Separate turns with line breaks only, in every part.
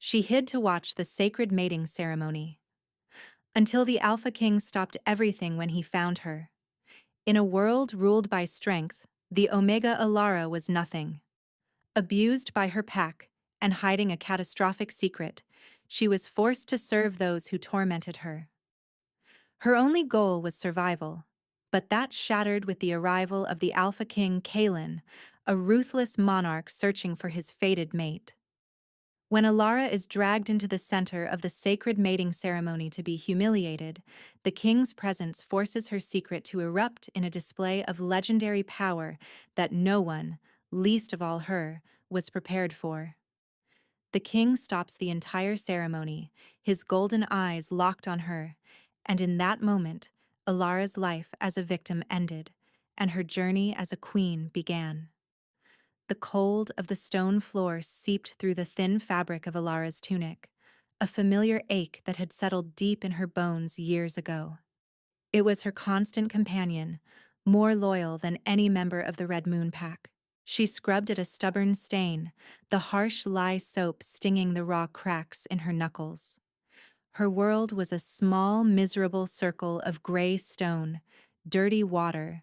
She hid to watch the sacred mating ceremony, until the Alpha King stopped everything when he found her. In a world ruled by strength, the Omega Alara was nothing. Abused by her pack and hiding a catastrophic secret, she was forced to serve those who tormented her. Her only goal was survival, but that shattered with the arrival of the Alpha King Kalen, a ruthless monarch searching for his fated mate. When Alara is dragged into the center of the sacred mating ceremony to be humiliated, the king's presence forces her secret to erupt in a display of legendary power that no one, least of all her, was prepared for. The king stops the entire ceremony, his golden eyes locked on her, and in that moment, Alara's life as a victim ended, and her journey as a queen began. The cold of the stone floor seeped through the thin fabric of Alara's tunic, a familiar ache that had settled deep in her bones years ago. It was her constant companion, more loyal than any member of the Red Moon Pack. She scrubbed at a stubborn stain, the harsh lye soap stinging the raw cracks in her knuckles. Her world was a small, miserable circle of gray stone, dirty water,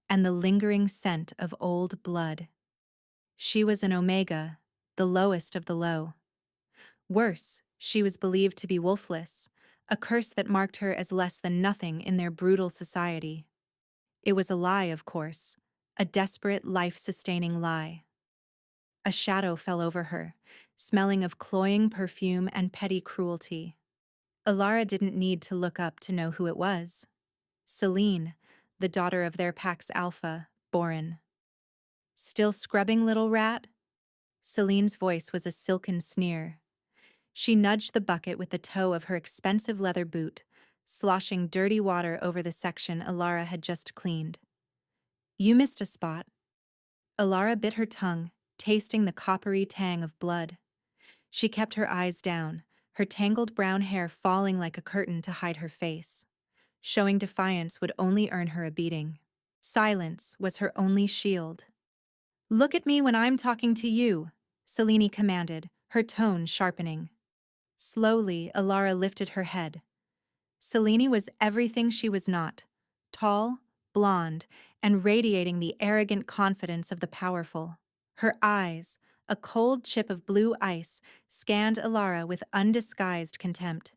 and the lingering scent of old blood. She was an Omega, the lowest of the low. Worse, she was believed to be wolfless, a curse that marked her as less than nothing in their brutal society. It was a lie, of course, a desperate, life-sustaining lie. A shadow fell over her, smelling of cloying perfume and petty cruelty. Alara didn't need to look up to know who it was. Celine, the daughter of their pack's alpha, Borin. "Still scrubbing, little rat?" Celine's voice was a silken sneer. She nudged the bucket with the toe of her expensive leather boot, sloshing dirty water over the section Alara had just cleaned. "You missed a spot." Alara bit her tongue, tasting the coppery tang of blood. She kept her eyes down, her tangled brown hair falling like a curtain to hide her face. Showing defiance would only earn her a beating. Silence was her only shield. "Look at me when I'm talking to you," Selene commanded, her tone sharpening. Slowly, Alara lifted her head. Selene was everything she was not: tall, blonde, and radiating the arrogant confidence of the powerful. Her eyes, a cold chip of blue ice, scanned Alara with undisguised contempt.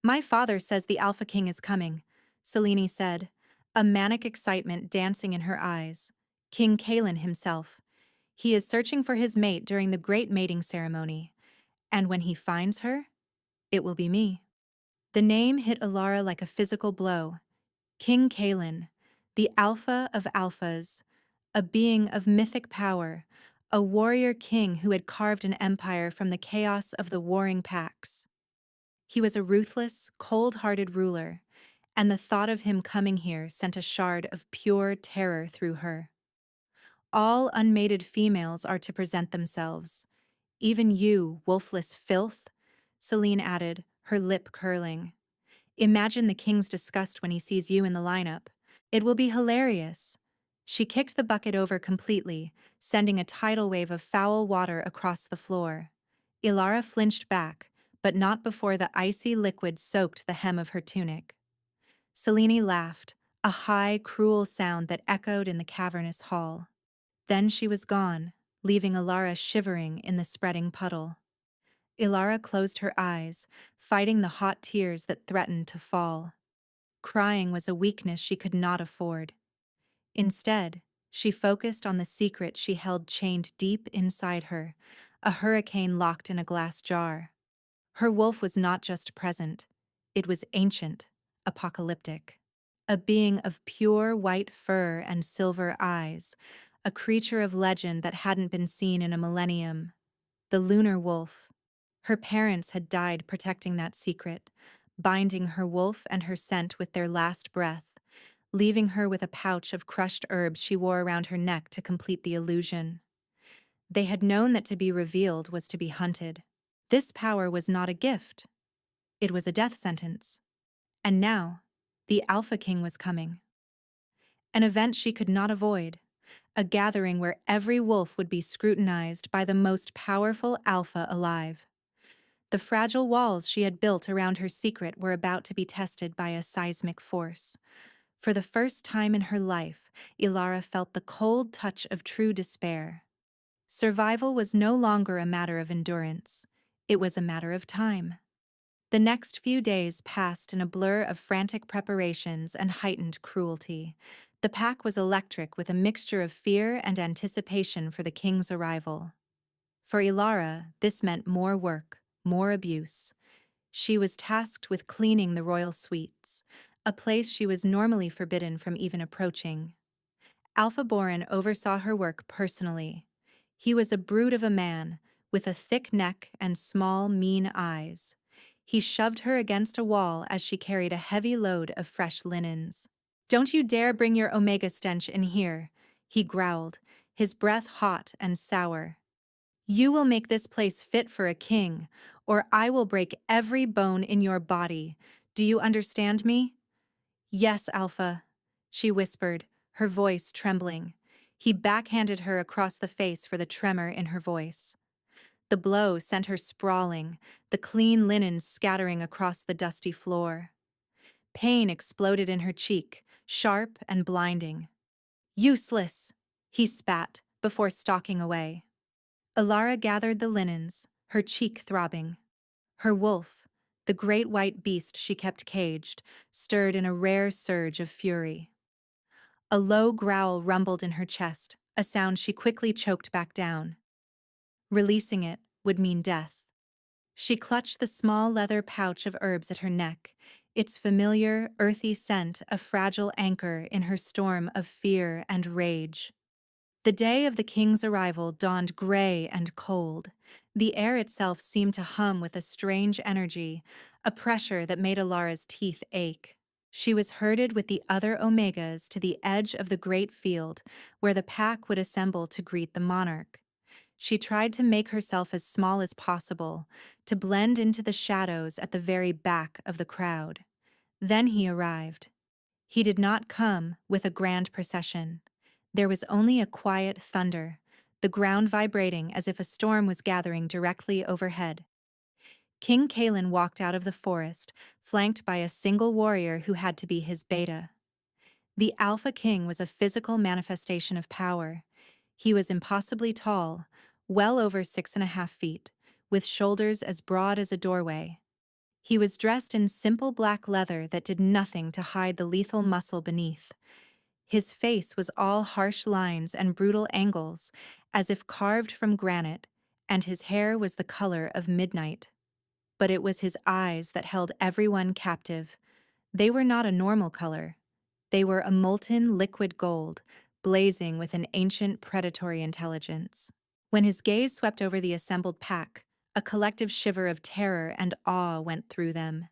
"My father says the Alpha King is coming," Selene said, a manic excitement dancing in her eyes. "King Kalen himself. He is searching for his mate during the great mating ceremony, and when he finds her, it will be me." The name hit Alara like a physical blow. King Kalen, the Alpha of Alphas, a being of mythic power, a warrior king who had carved an empire from the chaos of the warring packs. He was a ruthless, cold-hearted ruler, and the thought of him coming here sent a shard of pure terror through her. "All unmated females are to present themselves. Even you, wolfless filth," Selene added, her lip curling. "Imagine the king's disgust when he sees you in the lineup. It will be hilarious." She kicked the bucket over completely, sending a tidal wave of foul water across the floor. Ilara flinched back, but not before the icy liquid soaked the hem of her tunic. Selene laughed, a high, cruel sound that echoed in the cavernous hall. Then she was gone, leaving Ilara shivering in the spreading puddle. Ilara closed her eyes, fighting the hot tears that threatened to fall. Crying was a weakness she could not afford. Instead, she focused on the secret she held chained deep inside her, a hurricane locked in a glass jar. Her wolf was not just present, it was ancient, apocalyptic. A being of pure white fur and silver eyes, a creature of legend that hadn't been seen in a millennium. The lunar wolf. Her parents had died protecting that secret, binding her wolf and her scent with their last breath, leaving her with a pouch of crushed herbs she wore around her neck to complete the illusion. They had known that to be revealed was to be hunted. This power was not a gift. It was a death sentence. And now, the Alpha King was coming. An event she could not avoid. A gathering where every wolf would be scrutinized by the most powerful alpha alive. The fragile walls she had built around her secret were about to be tested by a seismic force. For the first time in her life, Ilara felt the cold touch of true despair. Survival was no longer a matter of endurance. It was a matter of time. The next few days passed in a blur of frantic preparations and heightened cruelty. The pack was electric with a mixture of fear and anticipation for the king's arrival. For Ilara, this meant more work, more abuse. She was tasked with cleaning the royal suites, a place she was normally forbidden from even approaching. Alpha Borin oversaw her work personally. He was a brute of a man, with a thick neck and small, mean eyes. He shoved her against a wall as she carried a heavy load of fresh linens. "Don't you dare bring your omega stench in here," he growled, his breath hot and sour. "You will make this place fit for a king, or I will break every bone in your body. Do you understand me?" "Yes, Alpha," she whispered, her voice trembling. He backhanded her across the face for the tremor in her voice. The blow sent her sprawling, the clean linen scattering across the dusty floor. Pain exploded in her cheek, sharp and blinding. "Useless," he spat, before stalking away. Ilara gathered the linens, her cheek throbbing. Her wolf, the great white beast she kept caged, stirred in a rare surge of fury. A low growl rumbled in her chest, a sound she quickly choked back down. Releasing it would mean death. She clutched the small leather pouch of herbs at her neck, its familiar, earthy scent a fragile anchor in her storm of fear and rage. The day of the king's arrival dawned gray and cold. The air itself seemed to hum with a strange energy, a pressure that made Alara's teeth ache. She was herded with the other Omegas to the edge of the great field, where the pack would assemble to greet the monarch. She tried to make herself as small as possible, to blend into the shadows at the very back of the crowd. Then he arrived. He did not come with a grand procession. There was only a quiet thunder, the ground vibrating as if a storm was gathering directly overhead. King Kalen walked out of the forest, flanked by a single warrior who had to be his beta. The Alpha King was a physical manifestation of power. He was impossibly tall, well over 6.5 feet, with shoulders as broad as a doorway. He was dressed in simple black leather that did nothing to hide the lethal muscle beneath. His face was all harsh lines and brutal angles, as if carved from granite, and his hair was the color of midnight. But it was his eyes that held everyone captive. They were not a normal color. They were a molten liquid gold, blazing with an ancient predatory intelligence. When his gaze swept over the assembled pack, a collective shiver of terror and awe went through them.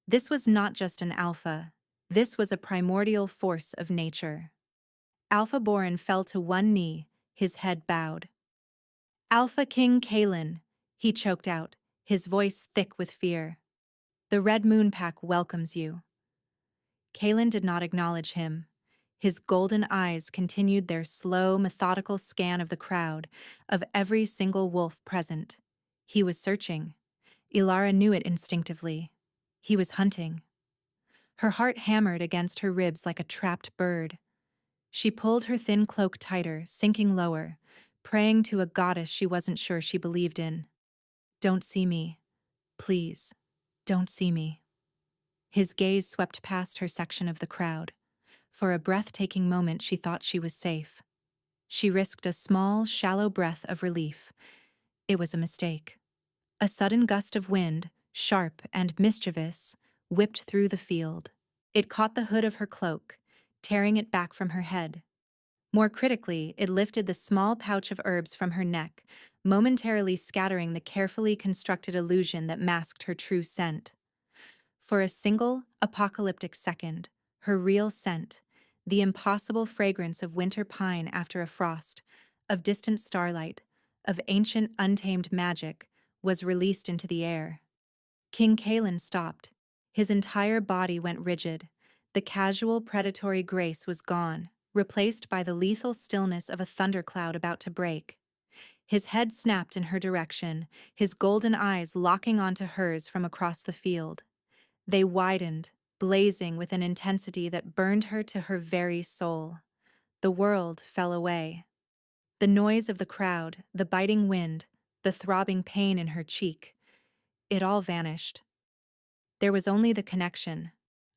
This was not just an alpha. This was a primordial force of nature. Alpha Borin fell to one knee, his head bowed. "Alpha King Kalen," he choked out, his voice thick with fear. "The Red Moon Pack welcomes you." Kalen did not acknowledge him. His golden eyes continued their slow, methodical scan of the crowd, of every single wolf present. He was searching. Ilara knew it instinctively. He was hunting. Her heart hammered against her ribs like a trapped bird. She pulled her thin cloak tighter, sinking lower, praying to a goddess she wasn't sure she believed in. "Don't see me. Please, don't see me." His gaze swept past her section of the crowd. For a breathtaking moment she thought she was safe. She risked a small, shallow breath of relief. It was a mistake. A sudden gust of wind, sharp and mischievous, whipped through the field. It caught the hood of her cloak, tearing it back from her head. More critically, it lifted the small pouch of herbs from her neck, momentarily scattering the carefully constructed illusion that masked her true scent. For a single, apocalyptic second, her real scent, the impossible fragrance of winter pine after a frost, of distant starlight, of ancient untamed magic, was released into the air. King Kalen stopped. His entire body went rigid. The casual predatory grace was gone, replaced by the lethal stillness of a thundercloud about to break. His head snapped in her direction, his golden eyes locking onto hers from across the field. They widened, blazing with an intensity that burned her to her very soul. The world fell away. The noise of the crowd, the biting wind, the throbbing pain in her cheek, it all vanished. There was only the connection,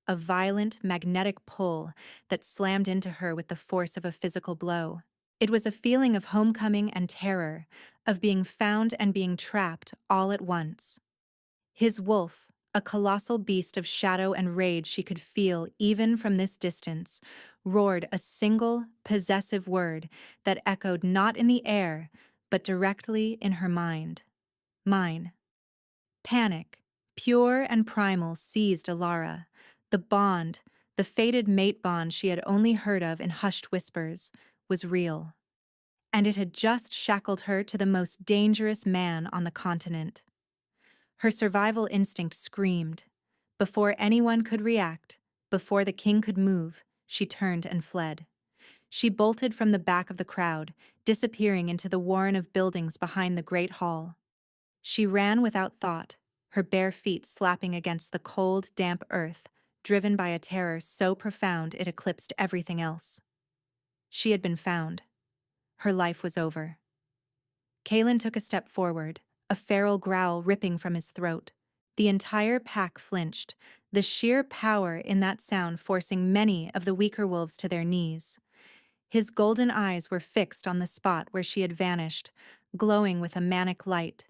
a violent, magnetic pull that slammed into her with the force of a physical blow. It was a feeling of homecoming and terror, of being found and being trapped all at once. His wolf, a colossal beast of shadow and rage she could feel even from this distance, roared a single, possessive word that echoed not in the air, but directly in her mind. Mine. Panic, pure and primal, seized Alara. The bond, the fated mate bond she had only heard of in hushed whispers, was real. And it had just shackled her to the most dangerous man on the continent. Her survival instinct screamed. Before anyone could react, before the king could move, she turned and fled. She bolted from the back of the crowd, disappearing into the warren of buildings behind the great hall. She ran without thought, her bare feet slapping against the cold, damp earth, driven by a terror so profound it eclipsed everything else. She had been found. Her life was over. Kalen took a step forward, a feral growl ripping from his throat. The entire pack flinched, the sheer power in that sound forcing many of the weaker wolves to their knees. His golden eyes were fixed on the spot where she had vanished, glowing with a manic light.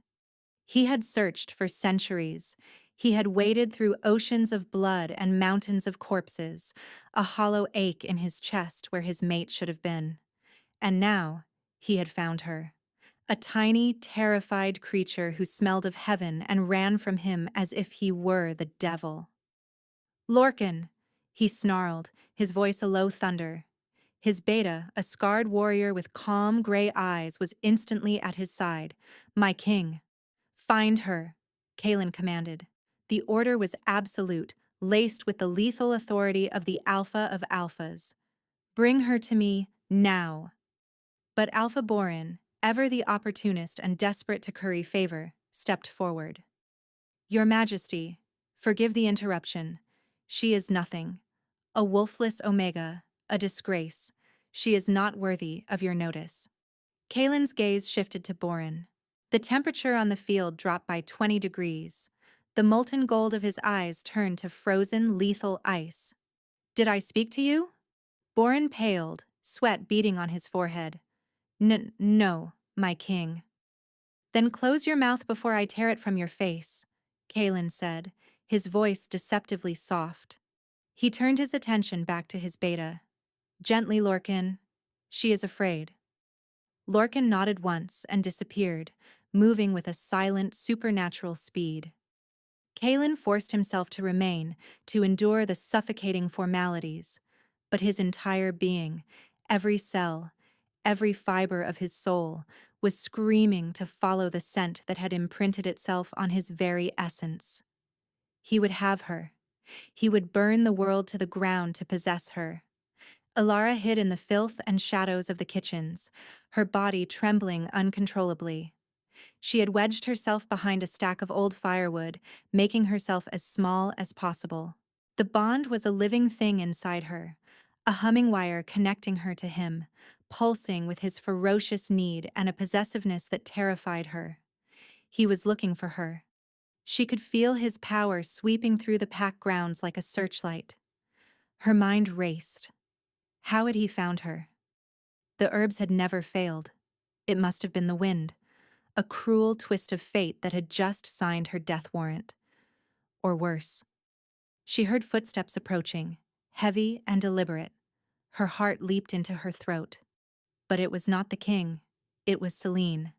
He had searched for centuries. He had waded through oceans of blood and mountains of corpses, a hollow ache in his chest where his mate should have been. And now, he had found her. A tiny, terrified creature who smelled of heaven and ran from him as if he were the devil. "Lorcan!" he snarled, his voice a low thunder. His beta, a scarred warrior with calm, gray eyes, was instantly at his side. "My king." "Find her," Kalen commanded. The order was absolute, laced with the lethal authority of the alpha of alphas. "Bring her to me, now." But Alpha Borin, ever the opportunist and desperate to curry favor, stepped forward. "Your Majesty, forgive the interruption. She is nothing. A wolfless Omega, a disgrace. She is not worthy of your notice." Kalen's gaze shifted to Borin. The temperature on the field dropped by 20 degrees. The molten gold of his eyes turned to frozen, lethal ice. "Did I speak to you?" Borin paled, sweat beading on his forehead. No, my king." "Then close your mouth before I tear it from your face," Kalen said, his voice deceptively soft. He turned his attention back to his beta. "Gently, Lorcan. She is afraid." Lorcan nodded once and disappeared, moving with a silent, supernatural speed. Kalen forced himself to remain, to endure the suffocating formalities, but his entire being, every cell, every fiber of his soul, was screaming to follow the scent that had imprinted itself on his very essence. He would have her. He would burn the world to the ground to possess her. Alara hid in the filth and shadows of the kitchens, her body trembling uncontrollably. She had wedged herself behind a stack of old firewood, making herself as small as possible. The bond was a living thing inside her, a humming wire connecting her to him, pulsing with his ferocious need and a possessiveness that terrified her. He was looking for her. She could feel his power sweeping through the pack grounds like a searchlight. Her mind raced. How had he found her? The herbs had never failed. It must have been the wind, a cruel twist of fate that had just signed her death warrant. Or worse. She heard footsteps approaching, heavy and deliberate. Her heart leaped into her throat. But it was not the king. It was Celine,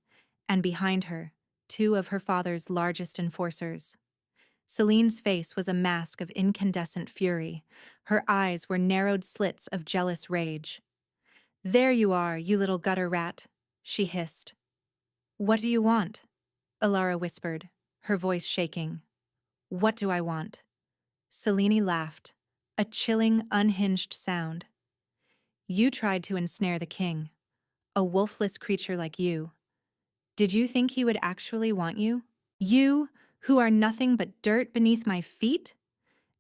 and behind her, two of her father's largest enforcers. Celine's face was a mask of incandescent fury. Her eyes were narrowed slits of jealous rage. "There you are, you little gutter rat," she hissed. "What do you want?" Alara whispered, her voice shaking. "What do I want?" Celine laughed, a chilling, unhinged sound. "You tried to ensnare the king. A wolfless creature like you. Did you think he would actually want you? You, who are nothing but dirt beneath my feet?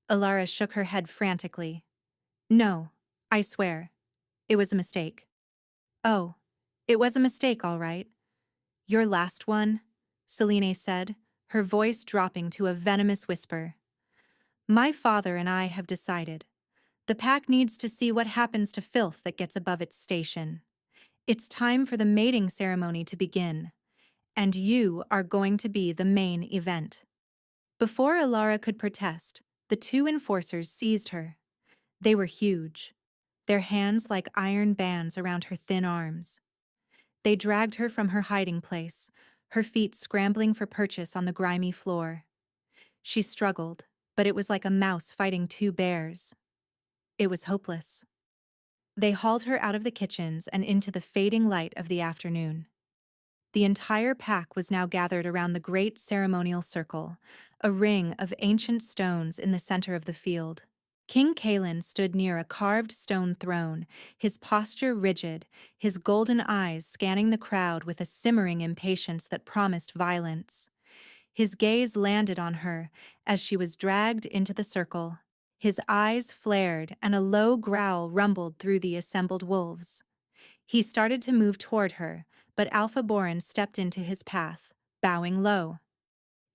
Alara shook her head frantically. No, I swear. It was a mistake. Oh, it was a mistake, all right. Your last one, Selene said, her voice dropping to a venomous whisper. My father and I have decided. The pack needs to see what happens to filth that gets above its station. It's time for the mating ceremony to begin, and you are going to be the main event. Before Alara could protest, the two enforcers seized her. They were huge, their hands like iron bands around her thin arms. They dragged her from her hiding place, her feet scrambling for purchase on the grimy floor. She struggled, but it was like a mouse fighting two bears. It was hopeless. They hauled her out of the kitchens and into the fading light of the afternoon. The entire pack was now gathered around the great ceremonial circle, a ring of ancient stones in the center of the field. King Kalen stood near a carved stone throne, his posture rigid, his golden eyes scanning the crowd with a simmering impatience that promised violence. His gaze landed on her as she was dragged into the circle. His eyes flared and a low growl rumbled through the assembled wolves. He started to move toward her, but Alpha Borin stepped into his path, bowing low.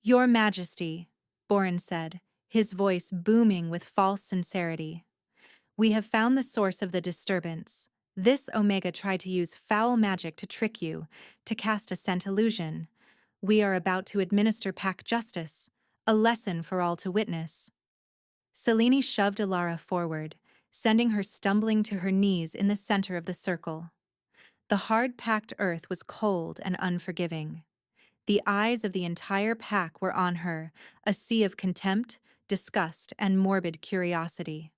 Your Majesty, Borin said, his voice booming with false sincerity. We have found the source of the disturbance. This Omega tried to use foul magic to trick you, to cast a scent illusion. We are about to administer pack justice, a lesson for all to witness. Selene shoved Alara forward, sending her stumbling to her knees in the center of the circle. The hard-packed earth was cold and unforgiving. The eyes of the entire pack were on her, a sea of contempt, disgust, and morbid curiosity.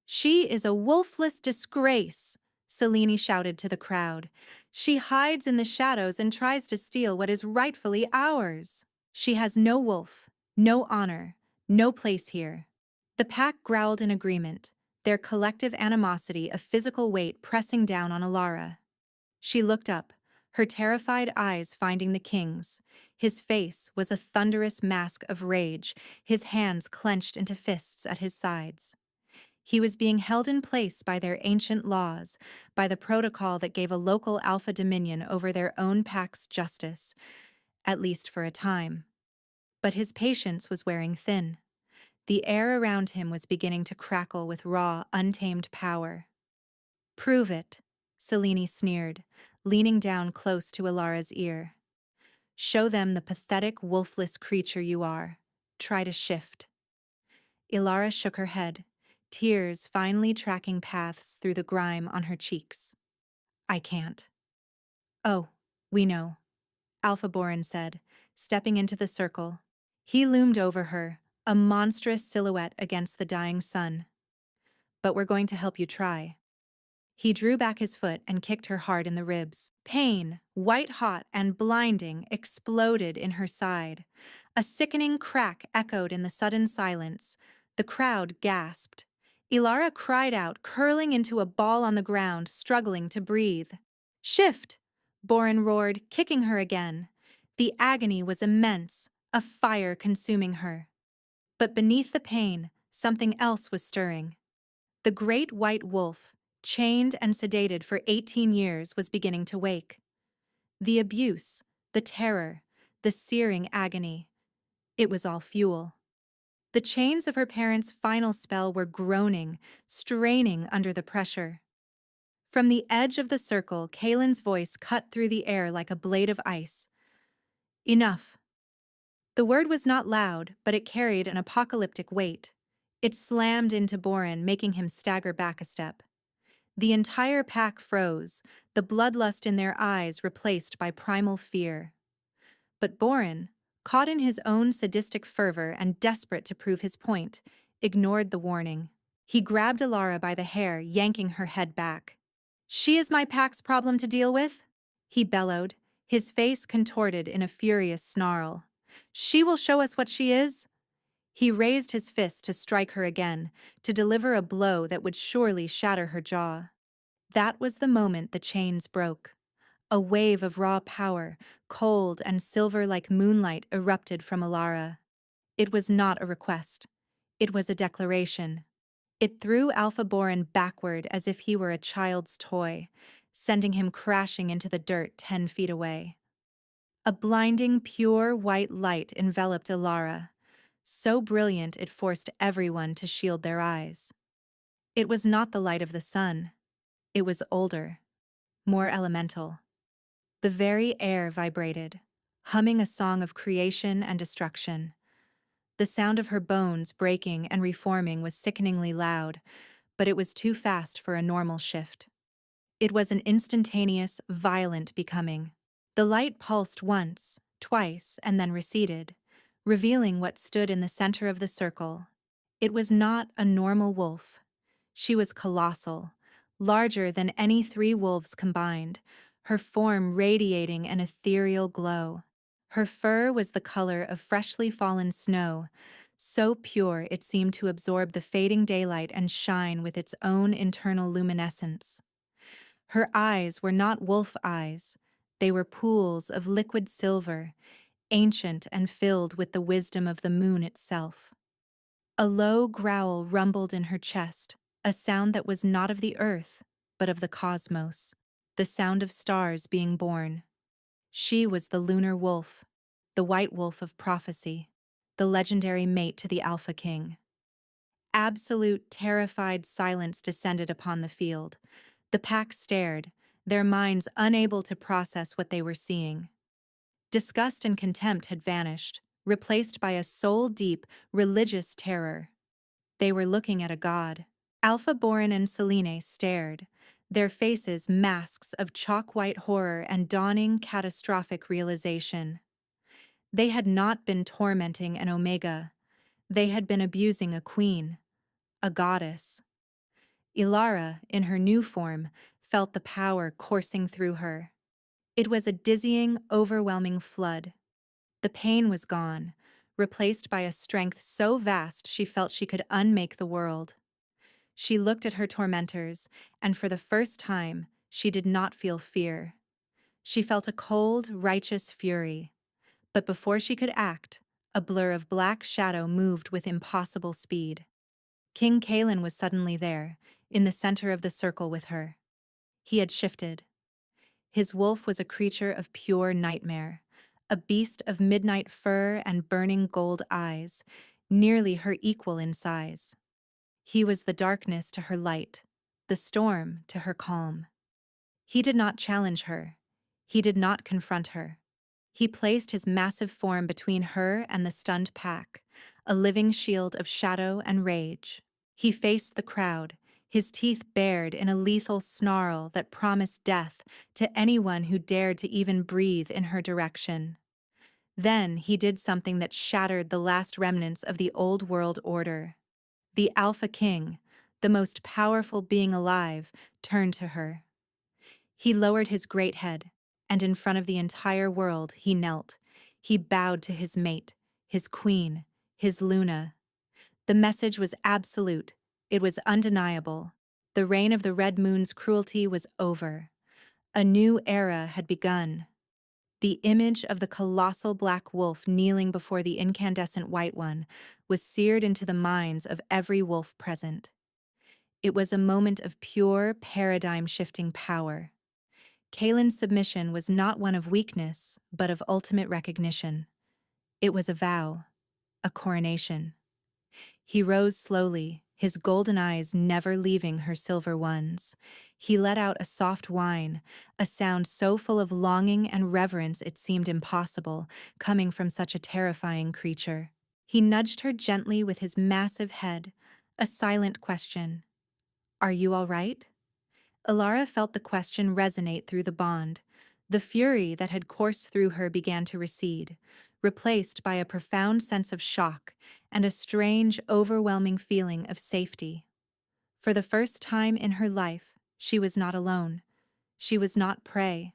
She is a wolfless disgrace, Selene shouted to the crowd. She hides in the shadows and tries to steal what is rightfully ours. She has no wolf, no honor, no place here. The pack growled in agreement, their collective animosity a physical weight pressing down on Alara. She looked up, her terrified eyes finding the king's. His face was a thunderous mask of rage, his hands clenched into fists at his sides. He was being held in place by their ancient laws, by the protocol that gave a local alpha dominion over their own pack's justice, at least for a time. But his patience was wearing thin. The air around him was beginning to crackle with raw, untamed power. Prove it, Selene sneered, leaning down close to Alara's ear. Show them the pathetic, wolfless creature you are. Try to shift. Alara shook her head, tears finally tracking paths through the grime on her cheeks. I can't. Oh, we know, Alpha Borin said, stepping into the circle. He loomed over her, a monstrous silhouette against the dying sun. But we're going to help you try. He drew back his foot and kicked her hard in the ribs. Pain, white-hot and blinding, exploded in her side. A sickening crack echoed in the sudden silence. The crowd gasped. Alara cried out, curling into a ball on the ground, struggling to breathe. Shift! Borin roared, kicking her again. The agony was immense, a fire consuming her. But beneath the pain, something else was stirring. The great white wolf, chained and sedated for 18 years, was beginning to wake. The abuse, the terror, the searing agony. It was all fuel. The chains of her parents' final spell were groaning, straining under the pressure. From the edge of the circle, Kalen's voice cut through the air like a blade of ice. Enough. The word was not loud, but it carried an apocalyptic weight. It slammed into Borin, making him stagger back a step. The entire pack froze, the bloodlust in their eyes replaced by primal fear. But Borin, caught in his own sadistic fervor and desperate to prove his point, ignored the warning. He grabbed Alara by the hair, yanking her head back. She is my pack's problem to deal with, he bellowed, his face contorted in a furious snarl. She will show us what she is. He raised his fist to strike her again, to deliver a blow that would surely shatter her jaw. That was the moment the chains broke. A wave of raw power, cold and silver like moonlight, erupted from Alara. It was not a request. It was a declaration. It threw Alpha Boran backward as if he were a child's toy, sending him crashing into the dirt 10 feet away. A blinding, pure white light enveloped Alara, so brilliant it forced everyone to shield their eyes. It was not the light of the sun. It was older, more elemental. The very air vibrated, humming a song of creation and destruction. The sound of her bones breaking and reforming was sickeningly loud, but it was too fast for a normal shift. It was an instantaneous, violent becoming. The light pulsed once, twice, and then receded, revealing what stood in the center of the circle. It was not a normal wolf. She was colossal, larger than any 3 wolves combined, her form radiating an ethereal glow. Her fur was the color of freshly fallen snow, so pure it seemed to absorb the fading daylight and shine with its own internal luminescence. Her eyes were not wolf eyes. They were pools of liquid silver, ancient and filled with the wisdom of the moon itself. A low growl rumbled in her chest, a sound that was not of the earth, but of the cosmos, the sound of stars being born. She was the lunar wolf, the white wolf of prophecy, the legendary mate to the Alpha King. Absolute, terrified silence descended upon the field. The pack stared, their minds unable to process what they were seeing. Disgust and contempt had vanished, replaced by a soul-deep, religious terror. They were looking at a god. Alpha Boran and Selene stared, their faces masks of chalk-white horror and dawning catastrophic realization. They had not been tormenting an Omega. They had been abusing a queen, a goddess. Ilara, in her new form, felt the power coursing through her. It was a dizzying, overwhelming flood. The pain was gone, replaced by a strength so vast she felt she could unmake the world. She looked at her tormentors, and for the first time, she did not feel fear. She felt a cold, righteous fury. But before she could act, a blur of black shadow moved with impossible speed. King Kalen was suddenly there, in the center of the circle with her. He had shifted. His wolf was a creature of pure nightmare, a beast of midnight fur and burning gold eyes, nearly her equal in size. He was the darkness to her light, the storm to her calm. He did not challenge her. He did not confront her. He placed his massive form between her and the stunned pack, a living shield of shadow and rage. He faced the crowd, his teeth bared in a lethal snarl that promised death to anyone who dared to even breathe in her direction. Then he did something that shattered the last remnants of the old world order. The Alpha King, the most powerful being alive, turned to her. He lowered his great head, and in front of the entire world he knelt. He bowed to his mate, his queen, his Luna. The message was absolute. It was undeniable. The reign of the Red Moon's cruelty was over. A new era had begun. The image of the colossal black wolf kneeling before the incandescent white one was seared into the minds of every wolf present. It was a moment of pure, paradigm-shifting power. Kalen's submission was not one of weakness, but of ultimate recognition. It was a vow, a coronation. He rose slowly, his golden eyes never leaving her silver ones. He let out a soft whine, a sound so full of longing and reverence it seemed impossible, coming from such a terrifying creature. He nudged her gently with his massive head, a silent question. "Are you all right?" Ilara felt the question resonate through the bond. The fury that had coursed through her began to recede, replaced by a profound sense of shock and a strange, overwhelming feeling of safety. For the first time in her life, she was not alone. She was not prey.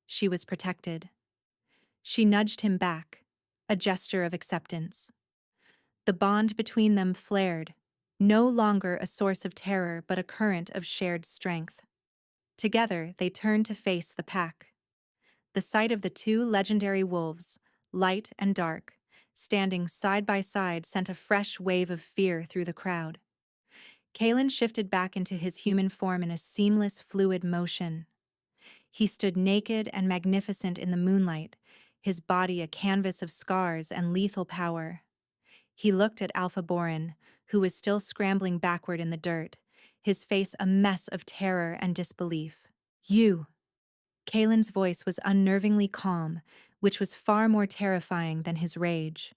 She was protected. She nudged him back, a gesture of acceptance. The bond between them flared, no longer a source of terror but a current of shared strength. Together, they turned to face the pack. The sight of the two legendary wolves, light and dark, standing side by side sent a fresh wave of fear through the crowd. Kalen shifted back into his human form in a seamless, fluid motion. He stood naked and magnificent in the moonlight, his body a canvas of scars and lethal power. He looked at Alpha Borin, who was still scrambling backward in the dirt, his face a mess of terror and disbelief. You! Kalen's voice was unnervingly calm, which was far more terrifying than his rage.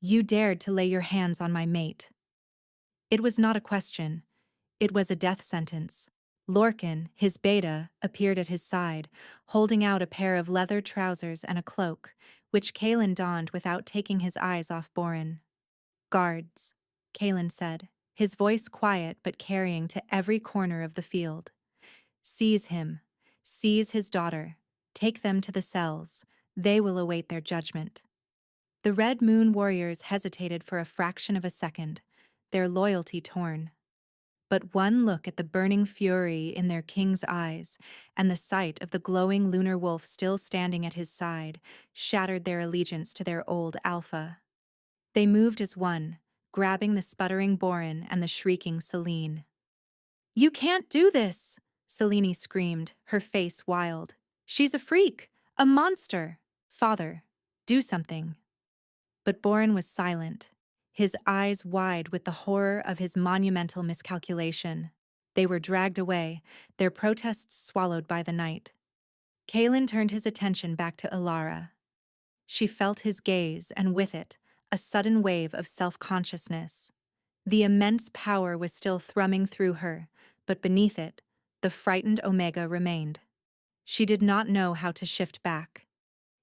You dared to lay your hands on my mate. It was not a question. It was a death sentence. Lorcan, his beta, appeared at his side, holding out a pair of leather trousers and a cloak, which Kalen donned without taking his eyes off Borin. Guards, Kalen said, his voice quiet but carrying to every corner of the field. Seize him. Seize his daughter. Take them to the cells. They will await their judgment. The Red Moon warriors hesitated for a fraction of a second, their loyalty torn. But one look at the burning fury in their king's eyes, and the sight of the glowing lunar wolf still standing at his side, shattered their allegiance to their old alpha. They moved as one, grabbing the sputtering Borin and the shrieking Selene. You can't do this, Selene screamed, her face wild. She's a freak, a monster. Father, do something. But Borin was silent, his eyes wide with the horror of his monumental miscalculation. They were dragged away, their protests swallowed by the night. Kalen turned his attention back to Ilara. She felt his gaze, and with it, a sudden wave of self-consciousness. The immense power was still thrumming through her, but beneath it, the frightened Omega remained. She did not know how to shift back.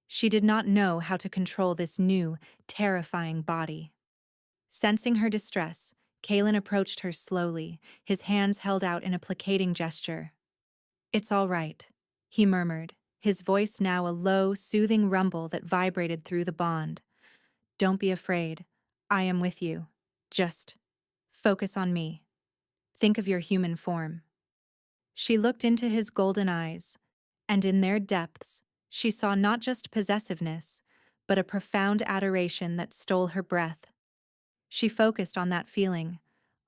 She did not know how to control this new, terrifying body. Sensing her distress, Kalen approached her slowly, his hands held out in a placating gesture. It's all right, he murmured, his voice now a low, soothing rumble that vibrated through the bond. Don't be afraid. I am with you. Just focus on me. Think of your human form. She looked into his golden eyes, and in their depths, she saw not just possessiveness, but a profound adoration that stole her breath. She focused on that feeling,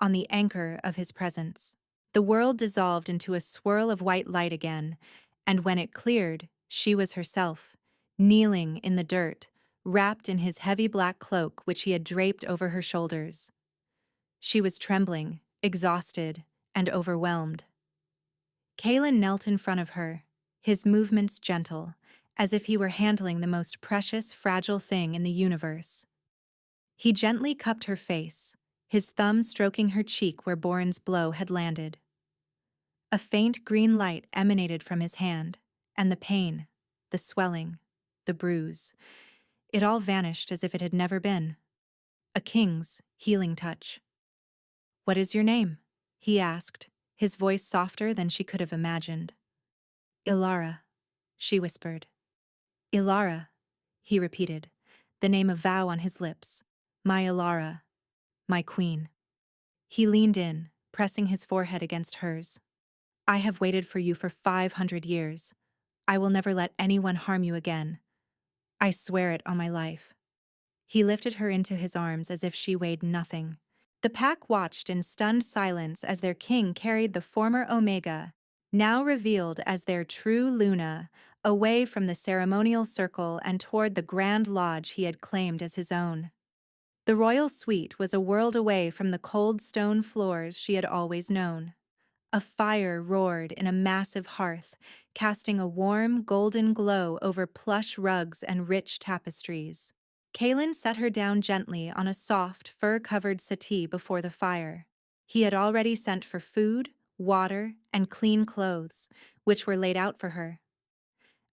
on the anchor of his presence. The world dissolved into a swirl of white light again, and when it cleared, she was herself, kneeling in the dirt, wrapped in his heavy black cloak which he had draped over her shoulders. She was trembling, exhausted, and overwhelmed. Kalen knelt in front of her, his movements gentle, as if he were handling the most precious, fragile thing in the universe. He gently cupped her face, his thumb stroking her cheek where Borin's blow had landed. A faint green light emanated from his hand, and the pain, the swelling, the bruise, it all vanished as if it had never been. A king's healing touch. What is your name? He asked, his voice softer than she could have imagined. Ilara, she whispered. Ilara, he repeated, the name a vow on his lips. My Ilara, my queen. He leaned in, pressing his forehead against hers. I have waited for you for 500 years. I will never let anyone harm you again. I swear it on my life. He lifted her into his arms as if she weighed nothing. The pack watched in stunned silence as their king carried the former Omega, now revealed as their true Luna, away from the ceremonial circle and toward the grand lodge he had claimed as his own. The royal suite was a world away from the cold stone floors she had always known. A fire roared in a massive hearth, casting a warm, golden glow over plush rugs and rich tapestries. Kalen set her down gently on a soft, fur-covered settee before the fire. He had already sent for food, water, and clean clothes, which were laid out for her.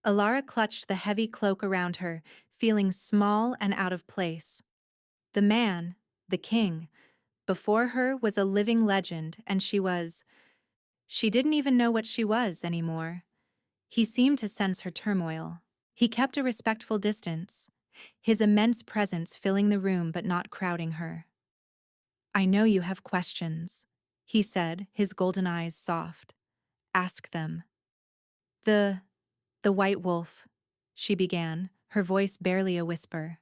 Ilara clutched the heavy cloak around her, feeling small and out of place. The man, the king, before her was a living legend, and she didn't even know what she was anymore. He seemed to sense her turmoil. He kept a respectful distance, his immense presence filling the room but not crowding her. I know you have questions, he said, his golden eyes soft. Ask them. The white wolf, she began, her voice barely a whisper.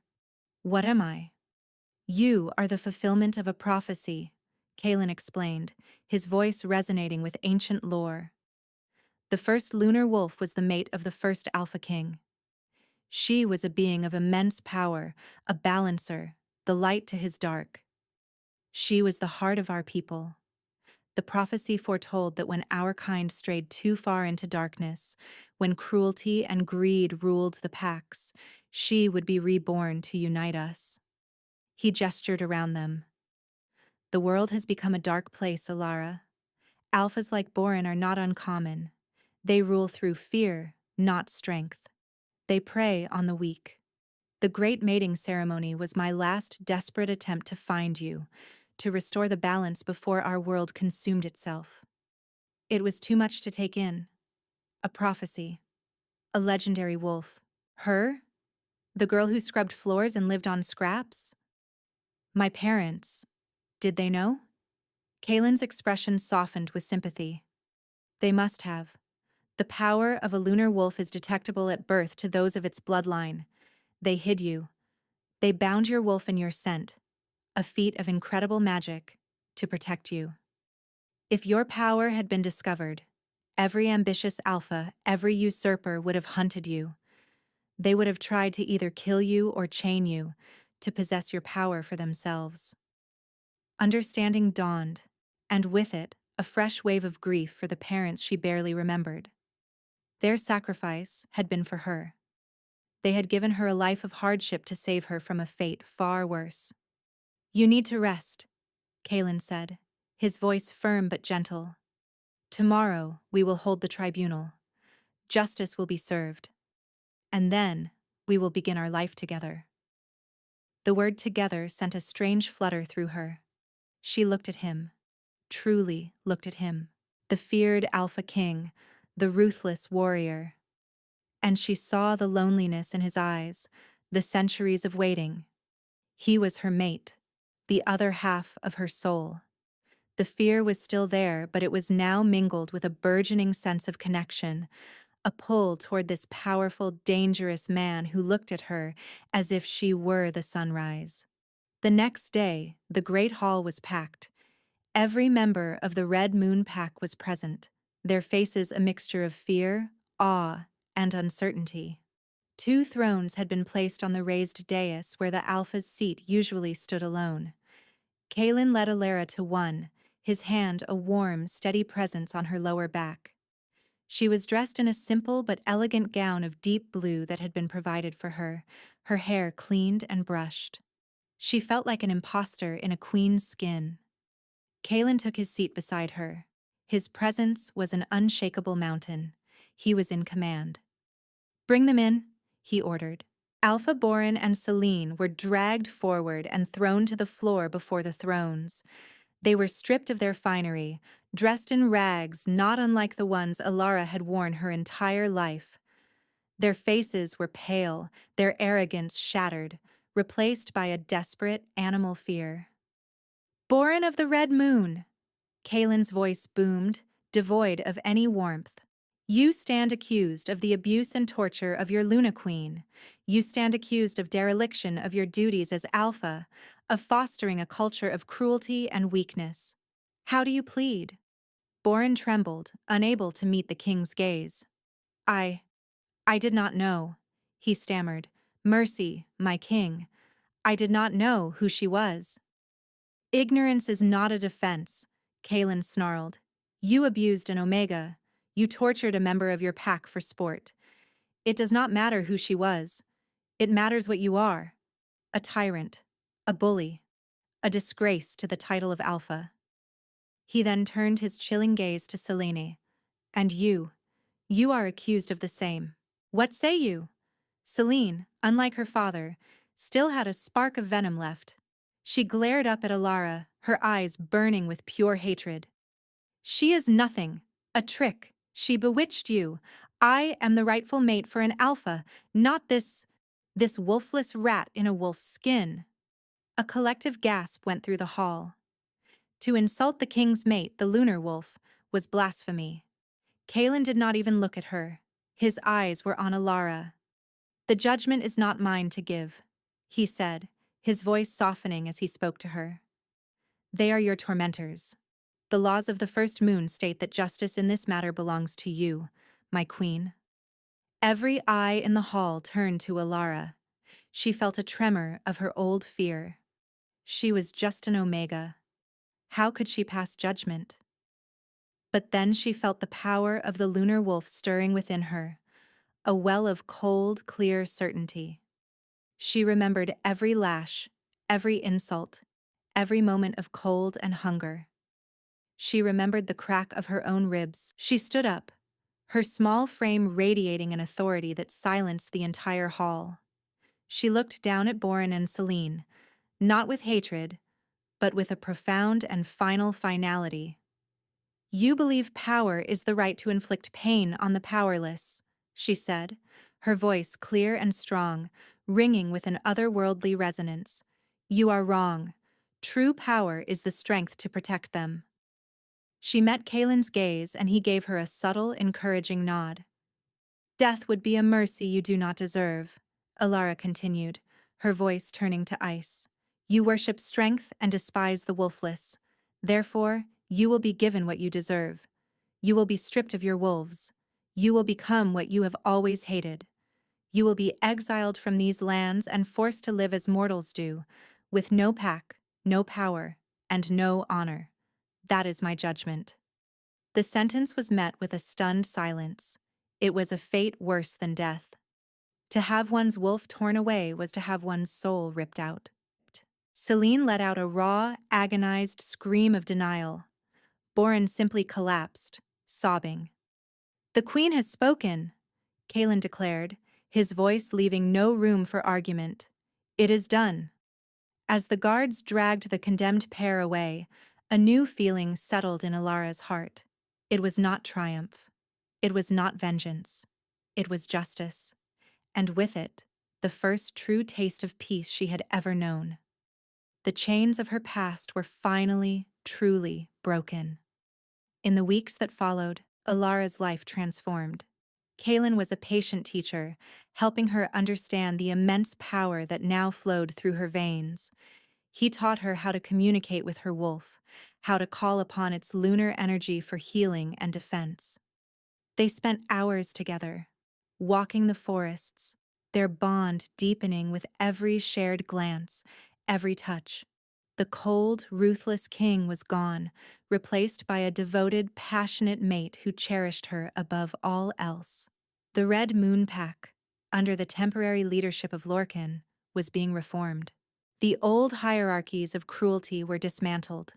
What am I? You are the fulfillment of a prophecy, Kalen explained, his voice resonating with ancient lore. The first lunar wolf was the mate of the first Alpha King. She was a being of immense power, a balancer, the light to his dark. She was the heart of our people. The prophecy foretold that when our kind strayed too far into darkness, when cruelty and greed ruled the packs, she would be reborn to unite us. He gestured around them. The world has become a dark place, Alara. Alphas like Borin are not uncommon. They rule through fear, not strength. They prey on the weak. The great mating ceremony was my last desperate attempt to find you, to restore the balance before our world consumed itself. It was too much to take in. A prophecy. A legendary wolf. Her? The girl who scrubbed floors and lived on scraps? My parents. Did they know? Kalen's expression softened with sympathy. They must have. The power of a lunar wolf is detectable at birth to those of its bloodline. They hid you. They bound your wolf in your scent, a feat of incredible magic, to protect you. If your power had been discovered, every ambitious alpha, every usurper would have hunted you. They would have tried to either kill you or chain you, to possess your power for themselves. Understanding dawned, and with it, a fresh wave of grief for the parents she barely remembered. Their sacrifice had been for her. They had given her a life of hardship to save her from a fate far worse. You need to rest, Kalen said, his voice firm but gentle. Tomorrow we will hold the tribunal. Justice will be served. And then we will begin our life together. The word together sent a strange flutter through her. She looked at him, truly looked at him, the feared Alpha King, the ruthless warrior. And she saw the loneliness in his eyes, the centuries of waiting. He was her mate, the other half of her soul. The fear was still there, but it was now mingled with a burgeoning sense of connection, a pull toward this powerful, dangerous man who looked at her as if she were the sunrise. The next day, the great hall was packed. Every member of the Red Moon Pack was present, their faces a mixture of fear, awe, and uncertainty. 2 thrones had been placed on the raised dais where the Alpha's seat usually stood alone. Kalen led Alara to one, his hand a warm, steady presence on her lower back. She was dressed in a simple but elegant gown of deep blue that had been provided for her hair cleaned and brushed. She felt like an imposter in a queen's skin. Kalen took his seat beside her. His presence was an unshakable mountain. He was in command. Bring them in, he ordered. Alpha Borin and Selene were dragged forward and thrown to the floor before the thrones. They were stripped of their finery, dressed in rags not unlike the ones Alara had worn her entire life. Their faces were pale, their arrogance shattered, replaced by a desperate animal fear. Borin of the Red Moon! Kalen's voice boomed, devoid of any warmth. You stand accused of the abuse and torture of your Luna Queen. You stand accused of dereliction of your duties as Alpha, of fostering a culture of cruelty and weakness. How do you plead? Borin trembled, unable to meet the king's gaze. I did not know, he stammered. Mercy, my king. I did not know who she was. Ignorance is not a defense, Kalen snarled. You abused an Omega. You tortured a member of your pack for sport. It does not matter who she was. It matters what you are. A tyrant. A bully. A disgrace to the title of Alpha. He then turned his chilling gaze to Selene. And you are accused of the same. What say you? Selene, unlike her father, still had a spark of venom left. She glared up at Alara, her eyes burning with pure hatred. She is nothing, a trick. She bewitched you. I am the rightful mate for an Alpha, not this wolfless rat in a wolf's skin. A collective gasp went through the hall. To insult the king's mate, the lunar wolf, was blasphemy. Kalen did not even look at her. His eyes were on Alara. The judgment is not mine to give, he said, his voice softening as he spoke to her. They are your tormentors. The laws of the first moon state that justice in this matter belongs to you, my queen. Every eye in the hall turned to Alara. She felt a tremor of her old fear. She was just an Omega. How could she pass judgment? But then she felt the power of the lunar wolf stirring within her, a well of cold, clear certainty. She remembered every lash, every insult, every moment of cold and hunger. She remembered the crack of her own ribs. She stood up, her small frame radiating an authority that silenced the entire hall. She looked down at Borin and Celine, not with hatred, but with a profound and final finality. You believe power is the right to inflict pain on the powerless, she said, her voice clear and strong, ringing with an otherworldly resonance. You are wrong. True power is the strength to protect them. She met Kalen's gaze and he gave her a subtle, encouraging nod. Death would be a mercy you do not deserve, Alara continued, her voice turning to ice. You worship strength and despise the wolfless. Therefore, you will be given what you deserve. You will be stripped of your wolves. You will become what you have always hated. You will be exiled from these lands and forced to live as mortals do, with no pack, no power, and no honor. That is my judgment. The sentence was met with a stunned silence. It was a fate worse than death. To have one's wolf torn away was to have one's soul ripped out. Celine let out a raw, agonized scream of denial. Borin simply collapsed, sobbing. The queen has spoken, Kalen declared, his voice leaving no room for argument. It is done. As the guards dragged the condemned pair away, a new feeling settled in Alara's heart. It was not triumph. It was not vengeance. It was justice. And with it, the first true taste of peace she had ever known. The chains of her past were finally, truly broken. In the weeks that followed, Alara's life transformed. Kalen was a patient teacher, helping her understand the immense power that now flowed through her veins. He taught her how to communicate with her wolf, how to call upon its lunar energy for healing and defense. They spent hours together, walking the forests, their bond deepening with every shared glance, every touch. The cold, ruthless king was gone, replaced by a devoted, passionate mate who cherished her above all else. The Red Moon Pack, under the temporary leadership of Lorcan, was being reformed. The old hierarchies of cruelty were dismantled.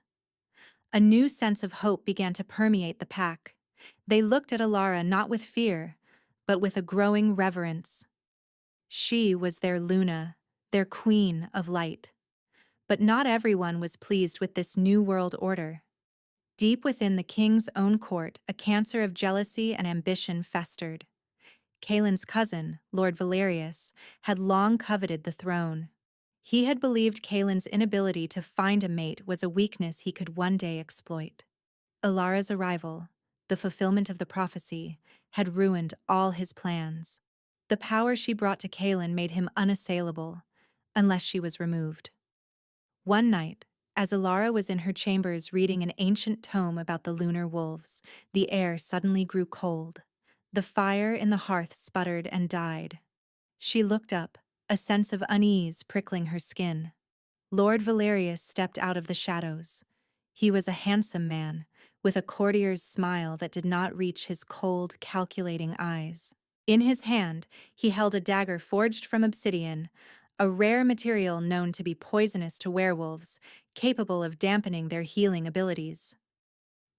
A new sense of hope began to permeate the pack. They looked at Alara not with fear, but with a growing reverence. She was their Luna, their queen of light. But not everyone was pleased with this new world order. Deep within the king's own court, a cancer of jealousy and ambition festered. Kalen's cousin, Lord Valerius, had long coveted the throne. He had believed Kalen's inability to find a mate was a weakness he could one day exploit. Alara's arrival, the fulfillment of the prophecy, had ruined all his plans. The power she brought to Kalen made him unassailable, unless she was removed. One night, as Alara was in her chambers reading an ancient tome about the lunar wolves, the air suddenly grew cold. The fire in the hearth sputtered and died. She looked up, a sense of unease prickling her skin. Lord Valerius stepped out of the shadows. He was a handsome man, with a courtier's smile that did not reach his cold, calculating eyes. In his hand, he held a dagger forged from obsidian, a rare material known to be poisonous to werewolves, capable of dampening their healing abilities.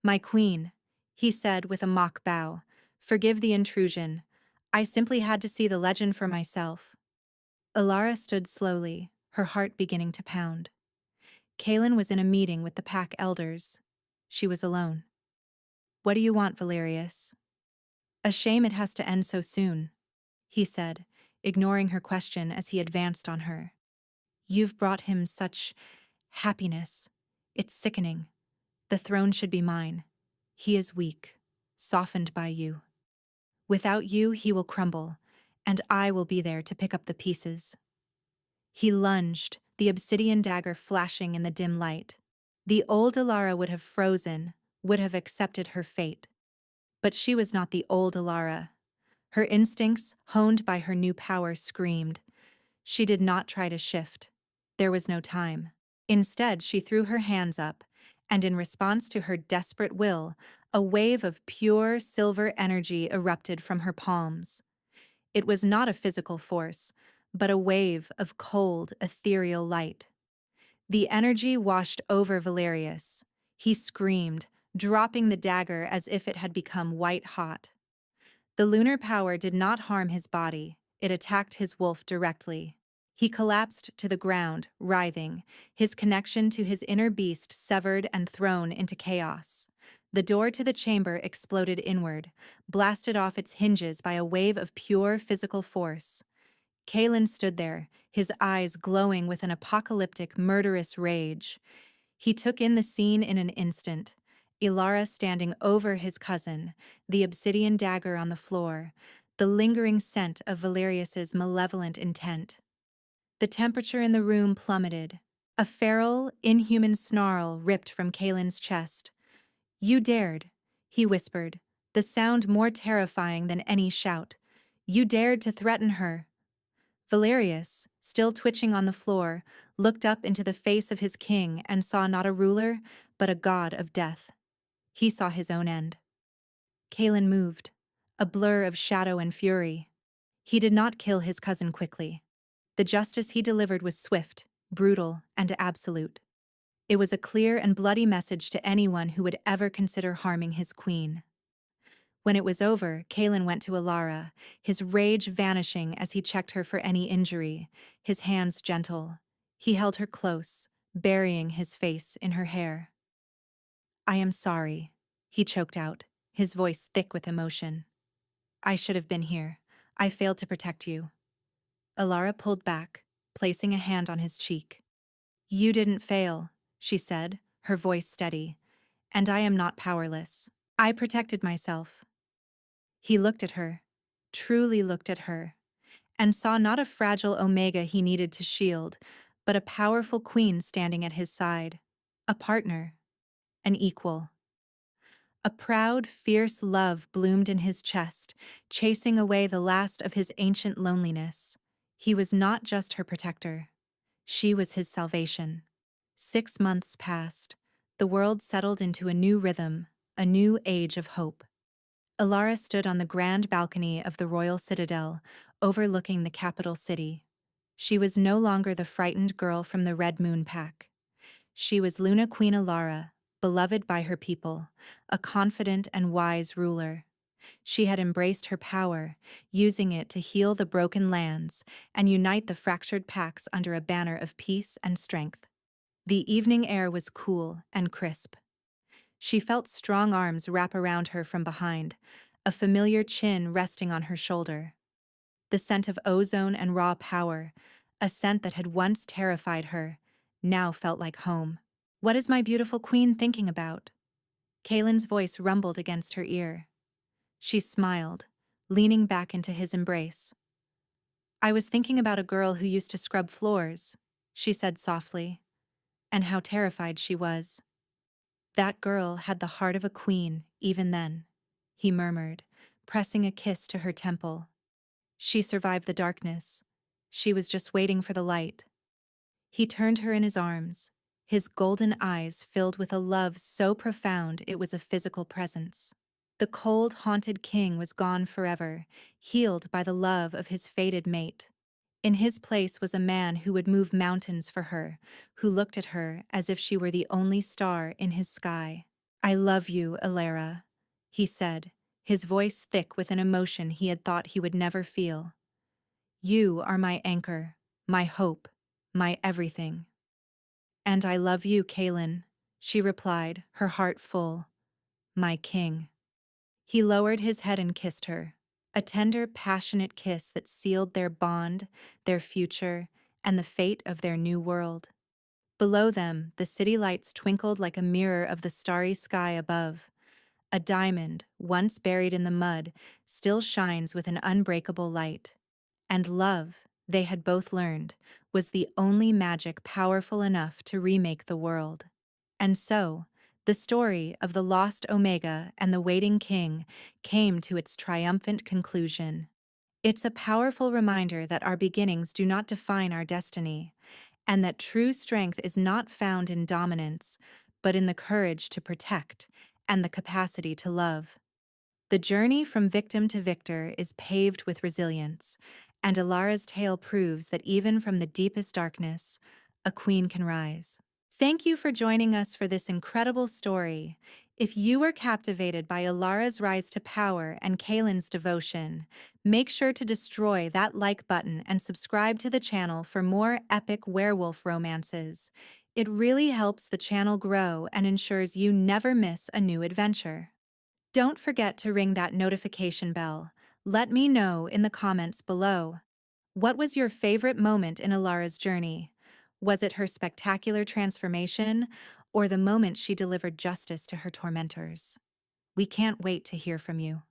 My queen, he said with a mock bow, forgive the intrusion. I simply had to see the legend for myself. Alara stood slowly, her heart beginning to pound. Kalen was in a meeting with the pack elders. She was alone. What do you want, Valerius? A shame it has to end so soon, he said, ignoring her question as he advanced on her. You've brought him such happiness. It's sickening. The throne should be mine. He is weak, softened by you. Without you, he will crumble, and I will be there to pick up the pieces. He lunged, the obsidian dagger flashing in the dim light. The old Alara would have frozen, would have accepted her fate. But she was not the old Alara. Her instincts, honed by her new power, screamed. She did not try to shift. There was no time. Instead, she threw her hands up, and in response to her desperate will, a wave of pure silver energy erupted from her palms. It was not a physical force, but a wave of cold, ethereal light. The energy washed over Valerius. He screamed, dropping the dagger as if it had become white hot. The lunar power did not harm his body, it attacked his wolf directly. He collapsed to the ground, writhing, his connection to his inner beast severed and thrown into chaos. The door to the chamber exploded inward, blasted off its hinges by a wave of pure physical force. Kalen stood there, his eyes glowing with an apocalyptic, murderous rage. He took in the scene in an instant. Ilara standing over his cousin, the obsidian dagger on the floor, the lingering scent of Valerius's malevolent intent. The temperature in the room plummeted. A feral, inhuman snarl ripped from Kalen's chest. "You dared," he whispered, the sound more terrifying than any shout. "You dared to threaten her." Valerius, still twitching on the floor, looked up into the face of his king and saw not a ruler, but a god of death. He saw his own end. Kalen moved, a blur of shadow and fury. He did not kill his cousin quickly. The justice he delivered was swift, brutal, and absolute. It was a clear and bloody message to anyone who would ever consider harming his queen. When it was over, Kalen went to Alara, his rage vanishing as he checked her for any injury, his hands gentle. He held her close, burying his face in her hair. "I am sorry," he choked out, his voice thick with emotion. "I should have been here. I failed to protect you." Alara pulled back, placing a hand on his cheek. "You didn't fail," she said, her voice steady, "and I am not powerless. I protected myself." He looked at her, truly looked at her, and saw not a fragile Omega he needed to shield, but a powerful queen standing at his side, a partner, an equal. A proud, fierce love bloomed in his chest, chasing away the last of his ancient loneliness. He was not just her protector. She was his salvation. 6 months passed. The world settled into a new rhythm, a new age of hope. Alara stood on the grand balcony of the royal citadel, overlooking the capital city. She was no longer the frightened girl from the Red Moon Pack. She was Luna Queen Alara, beloved by her people, a confident and wise ruler. She had embraced her power, using it to heal the broken lands and unite the fractured packs under a banner of peace and strength. The evening air was cool and crisp. She felt strong arms wrap around her from behind, a familiar chin resting on her shoulder. The scent of ozone and raw power, a scent that had once terrified her, now felt like home. "What is my beautiful queen thinking about?" Kalen's voice rumbled against her ear. She smiled, leaning back into his embrace. "I was thinking about a girl who used to scrub floors," she said softly, "and how terrified she was." "That girl had the heart of a queen, even then," he murmured, pressing a kiss to her temple. "She survived the darkness. She was just waiting for the light." He turned her in his arms, his golden eyes filled with a love so profound it was a physical presence. The cold, haunted king was gone forever, healed by the love of his fated mate. In his place was a man who would move mountains for her, who looked at her as if she were the only star in his sky. "I love you, Alara," he said, his voice thick with an emotion he had thought he would never feel. "You are my anchor, my hope, my everything." "And I love you, Kalen," she replied, her heart full. "My king." He lowered his head and kissed her, a tender, passionate kiss that sealed their bond, their future, and the fate of their new world. Below them, the city lights twinkled like a mirror of the starry sky above. A diamond, once buried in the mud, still shines with an unbreakable light. And love, they had both learned, was the only magic powerful enough to remake the world. And so, the story of the lost Omega and the waiting king came to its triumphant conclusion. It's a powerful reminder that our beginnings do not define our destiny, and that true strength is not found in dominance, but in the courage to protect and the capacity to love. The journey from victim to victor is paved with resilience, and Alara's tale proves that even from the deepest darkness, a queen can rise. Thank you for joining us for this incredible story. If you were captivated by Alara's rise to power and Kaylin's devotion, make sure to destroy that like button and subscribe to the channel for more epic werewolf romances. It really helps the channel grow and ensures you never miss a new adventure. Don't forget to ring that notification bell. Let me know in the comments below. What was your favorite moment in Alara's journey? Was it her spectacular transformation, or the moment she delivered justice to her tormentors? We can't wait to hear from you.